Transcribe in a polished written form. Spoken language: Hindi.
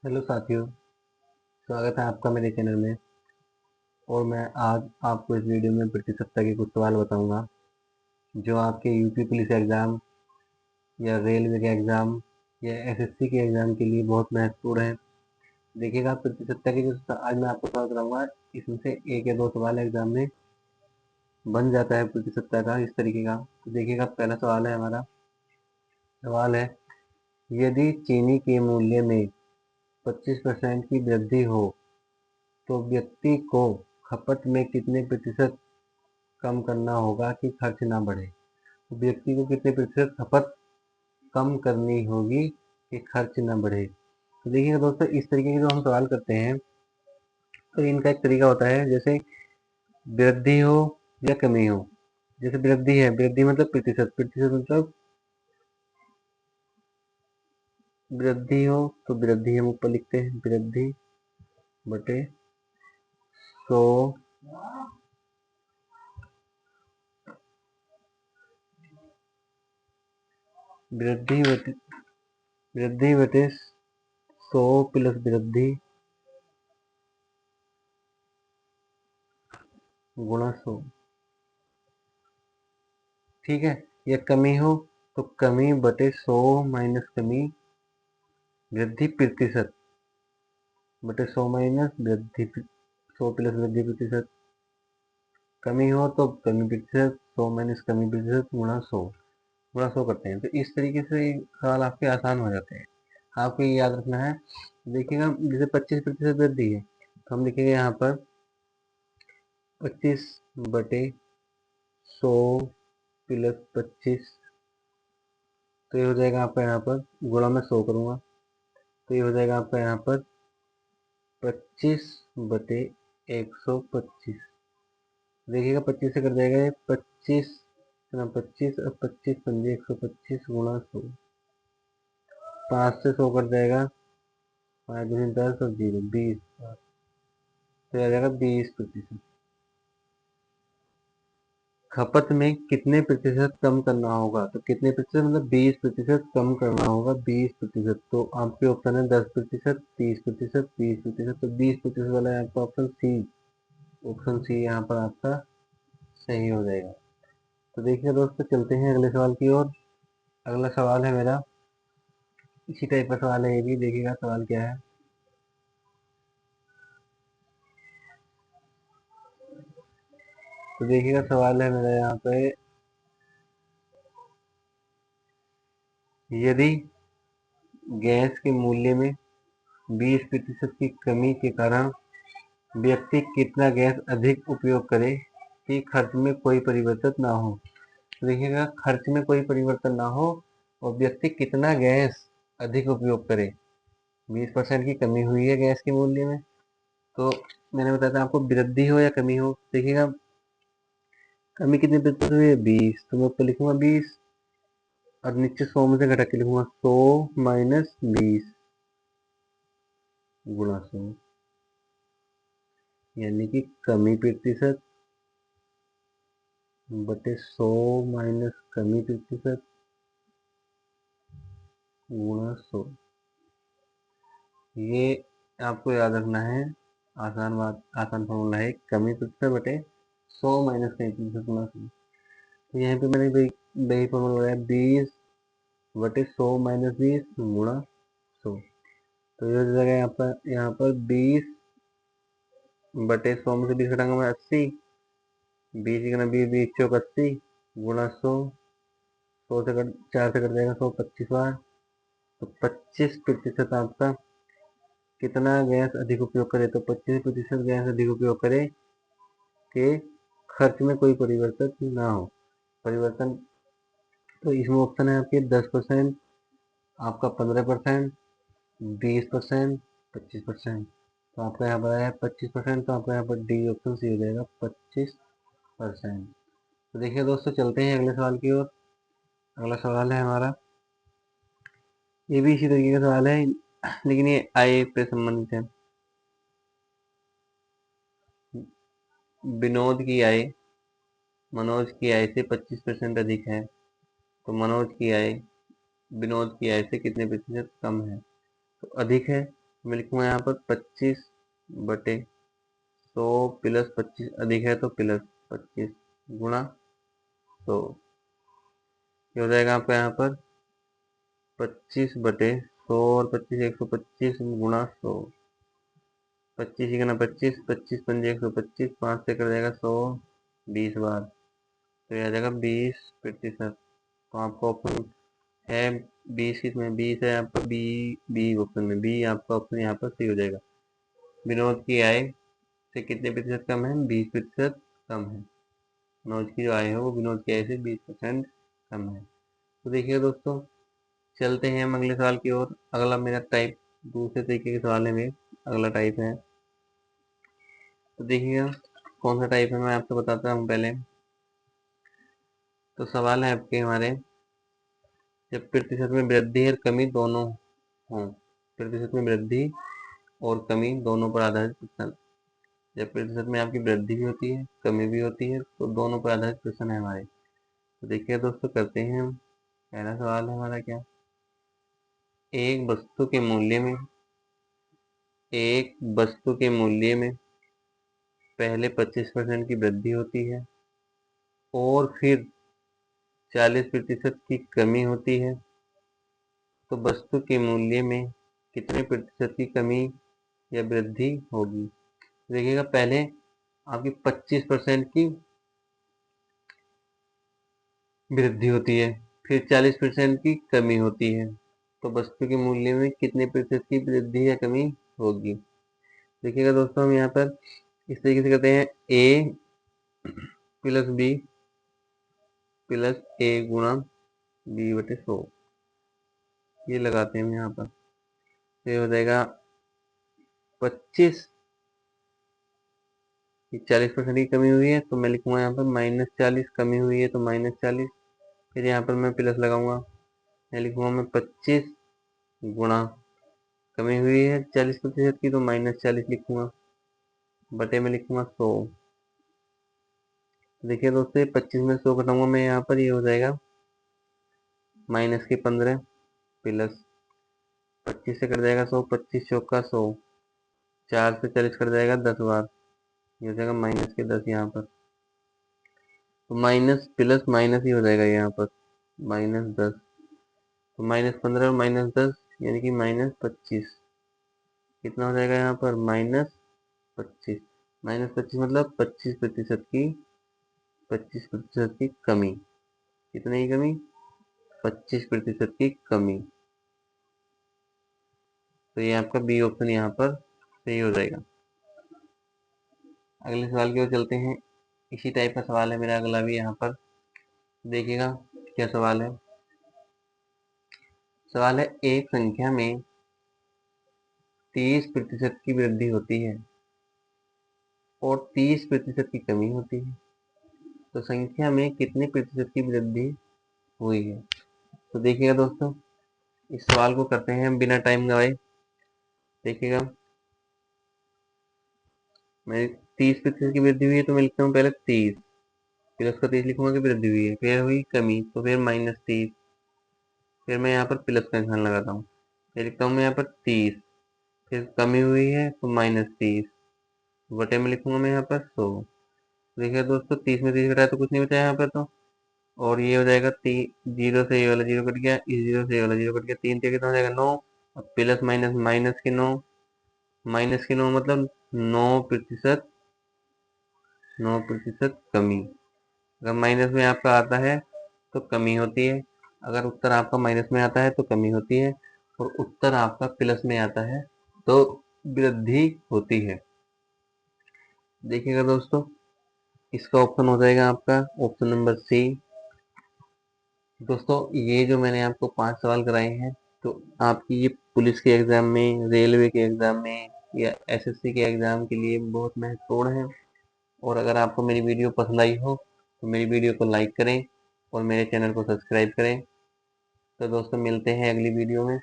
हेलो साथियों, स्वागत है आपका मेरे चैनल में। और मैं आज आपको इस वीडियो में प्रतिशतता के कुछ सवाल बताऊंगा जो आपके यूपी पुलिस एग्ज़ाम या रेलवे के एग्ज़ाम या एसएससी के एग्ज़ाम के लिए बहुत महत्वपूर्ण है। देखिएगा, प्रतिशतता के जो आज मैं आपको सवाल कराऊंगा, इसमें से एक या दो सवाल एग्ज़ाम में बन जाता है प्रतिशतता का इस तरीके का। तो देखिएगा, पहला सवाल है हमारा। सवाल है, यदि चीनी के मूल्य में 25% की वृद्धि हो तो व्यक्ति को खपत में कितने प्रतिशत कम करना होगा कि खर्च ना बढ़े। तो व्यक्ति को कितने प्रतिशत खपत कम करनी होगी कि खर्च ना बढ़े। तो देखिएगा दोस्तों, इस तरीके के जो हम सवाल करते हैं तो इनका एक तरीका होता है, जैसे वृद्धि हो या कमी हो। जैसे वृद्धि है, वृद्धि मतलब प्रतिशत, प्रतिशत मतलब वृद्धि हो तो वृद्धि हम ऊपर लिखते हैं, वृद्धि बटे 100। वृद्धि बटे 100 प्लस वृद्धि गुणा 100। ठीक है। या कमी हो तो कमी बटे 100 माइनस कमी वृद्धि प्रतिशत बटे 100 माइनस वृद्धि 100 प्लस वृद्धि प्रतिशत। कमी हो तो कमी प्रतिशत 100 माइनस कमी प्रतिशत गुणा 100 करते हैं। तो इस तरीके से सवाल आपके आसान हो जाते हैं। आपको ये याद रखना है। देखिएगा, जैसे 25% वृद्धि है तो हम लिखेंगे यहाँ पर 25/100 प्लस 25। तो ये हो जाएगा आपका यहाँ पर, गुणा में 100 करूँगा तो ये हो जाएगा आपका यहाँ पर 25/125। देखिएगा, 25 से कर जाएगा ये 25 25 और 25 पंजे 125 गुणा 100। 5 से 100 कर जाएगा, 5 दूनी 10 और 0 20। तो आ जाएगा 20%। खपत में कितने प्रतिशत कम करना होगा। तो कितने प्रतिशत मतलब 20% कम करना होगा। 20%, तो आपके ऑप्शन है 10%, 30%, 20%। तो 20% वाला है आपका ऑप्शन सी। ऑप्शन सी यहाँ पर आपका सही हो जाएगा। तो देखिए दोस्तों, चलते हैं अगले सवाल की ओर। अगला सवाल है मेरा, इसी टाइप का सवाल है ये भी। देखिएगा सवाल क्या है। तो देखिएगा, सवाल है मेरा यहाँ पे, यदि गैस के मूल्य में 20% की कमी के कारण व्यक्ति कितना गैस अधिक उपयोग करे कि खर्च में कोई परिवर्तन ना हो। तो देखिएगा, खर्च में कोई परिवर्तन ना हो और व्यक्ति कितना गैस अधिक उपयोग करे। 20% की कमी हुई है गैस के मूल्य में, तो मैंने बताया था आपको, वृद्धि हो या कमी हो। देखिएगा, कमी कितने प्रतिशत हुई है 20, तो मैं ऊपर लिखूंगा 20 और नीचे 100 में से घटा के लिखूंगा 100 माइनस 20 गुणा 100, यानी कि कमी प्रतिशत बटे 100 माइनस कमी प्रतिशत गुणा 100। ये आपको याद रखना है। आसान बात, आसान फॉर्मूला है, कमी प्रतिशत बटे 100 माइनस कमी प्रतिशत गुणा 100। तो यहाँ पे मैंने वही फॉर्मूला लगाया, 20/100 माइनस 20 गुणा 100। तो ये हो जाएगा यहाँ पर 20/100 में से 20 घटाऊंगा मैं 80। 20 चौक 80 गुणा 100। 100 से कट 4 से कट जाएगा 100 25 बार। तो 25% आपका कितना गैस अधिक उपयोग करे। तो 25% गैस अधिक उपयोग करे कि खर्च में कोई परिवर्तन ना हो। परिवर्तन, तो इसमें ऑप्शन है आपके 10%, आपका 15%, 20%, 25%। तो आपका यहाँ पर आया 25%, तो आपका यहाँ पर डी ऑप्शन सी हो जाएगा 25%। तो देखिए दोस्तों, चलते हैं अगले सवाल की ओर। अगला सवाल है हमारा, ये भी इसी तरीके का सवाल है, लेकिन ये आय पे संबंधित है। विनोद की आय मनोज की आय से 25% अधिक है, तो मनोज की आय विनोद की आय से कितने प्रतिशत कम है। तो अधिक है मैं लिखूंगा यहाँ पर 25/100 प्लस 25 अधिक है तो प्लस 25 गुणा 100। ये हो जाएगा आपका यहाँ पर 25/100 और 25 125 गुणा 100। 25 ही करना 25, 25 पंजे 125, 5 से कर जाएगा 100 20 बार, तो यह आ जाएगा 20%। तो आपका ऑप्शन है 20, किसमें 20 है आपका बी, बी ऑप्शन में, बी आपका ऑप्शन यहाँ पर सही हो जाएगा। विनोद की आय से कितने प्रतिशत कम है? 20% कम है। मनोज की जो आय है वो विनोद की आय से 20% कम है। तो देखिए दोस्तों, चलते हैं हम अगले सवाल की ओर। अगला मेरा टाइप दूसरे तरीके के सवाल है मेरे, अगला टाइप है। तो देखिएगा कौन सा टाइप है, मैं आपको बताता हूँ पहले। तो सवाल है आपके हमारे, जब प्रतिशत में वृद्धि और कमी दोनों हों, प्रतिशत में वृद्धि और कमी दोनों पर आधारित प्रश्न। जब प्रतिशत में आपकी वृद्धि भी होती है, कमी भी होती है, तो दोनों पर आधारित प्रश्न है हमारे। तो देखिए दोस्तों, करते हैं हम। पहला सवाल है हमारा क्या, एक वस्तु के मूल्य में, एक वस्तु के मूल्य में पहले 25% की वृद्धि होती है और फिर 40% की कमी होती है, तो वस्तु के मूल्य में कितने प्रतिशत की कमी या वृद्धि होगी? देखिएगा, पहले आपकी 25% की वृद्धि होती है, फिर 40% की कमी होती है, तो वस्तु के मूल्य में कितने प्रतिशत की वृद्धि या कमी होगी? देखिएगा दोस्तों, हम यहाँ पर इस तरीके से करते हैं, ए प्लस बी प्लस ए गुणा b/100, ये लगाते हैं हम यहाँ पर। तो ये हो जाएगा 25 की 40% की कमी हुई है, तो मैं लिखूंगा यहाँ पर -40, कमी हुई है तो -40, फिर यहाँ पर मैं प्लस लगाऊंगा, मैं लिखूंगा मैं 25 गुणा, कमी हुई है 40% की तो -40 लिखूंगा, बटे में लिखूंगा 100। देखिए दोस्तों, 25 में 100 घटाऊंगा मैं यहाँ पर, ये हो जाएगा -15 प्लस 25 से कट जाएगा 100, 25 चौका 100, 4 से 40 कट जाएगा 10 बार, ये हो जाएगा -10 यहाँ पर। तो माइनस प्लस माइनस ही हो जाएगा यहाँ पर, -10, तो -15 और -10 यानी कि -25, कितना हो जाएगा यहाँ पर? -25, -25 मतलब 25% की कमी। कितने की कमी? 25% की कमी। तो ये आपका बी ऑप्शन यहाँ पर सही हो जाएगा। अगले सवाल की ओर चलते हैं। इसी टाइप का सवाल है मेरा अगला भी यहाँ पर, देखिएगा क्या सवाल है। सवाल है, एक संख्या में 30% की वृद्धि होती है और 30% की कमी होती है, तो संख्या में कितने प्रतिशत की वृद्धि हुई है? तो देखिएगा दोस्तों, इस सवाल को करते हैं हम बिना टाइम गवाए। देखिएगा, मैं 30% की वृद्धि हुई है तो मैं लिखता हूँ पहले 30, फिर उसका 30 लिखूंगा कि वृद्धि हुई है, फिर हुई कमी तो फिर -30, फिर मैं यहाँ पर प्लस का निशान लगाता हूँ, फिर लिखता हूँ मैं यहाँ पर 30, फिर कमी हुई है तो -30, बटे में लिखूंगा मैं यहाँ पर 100। देखिए दोस्तों, 30 में 30 घटाया तो कुछ नहीं बचा यहाँ पर, तो और ये हो जाएगा 0 से ये वाला 0 कट गया, इस 0 से ये वाला 0 कट गया, 3 कितना हो जाएगा 9, और प्लस माइनस माइनस के 9, माइनस के 9 मतलब 9%, 9% कमी। अगर माइनस में आपका आता है तो कमी होती है, अगर उत्तर आपका माइनस में आता है तो कमी होती है, और उत्तर आपका प्लस में आता है तो वृद्धि होती है। देखिएगा दोस्तों, इसका ऑप्शन हो जाएगा आपका ऑप्शन नंबर सी। दोस्तों, ये जो मैंने आपको 5 सवाल कराए हैं, तो आपकी ये पुलिस के एग्ज़ाम में, रेलवे के एग्ज़ाम में या एसएससी के एग्ज़ाम के लिए बहुत महत्वपूर्ण है। और अगर आपको मेरी वीडियो पसंद आई हो तो मेरी वीडियो को लाइक करें और मेरे चैनल को सब्सक्राइब करें। तो दोस्तों, मिलते हैं अगली वीडियो में।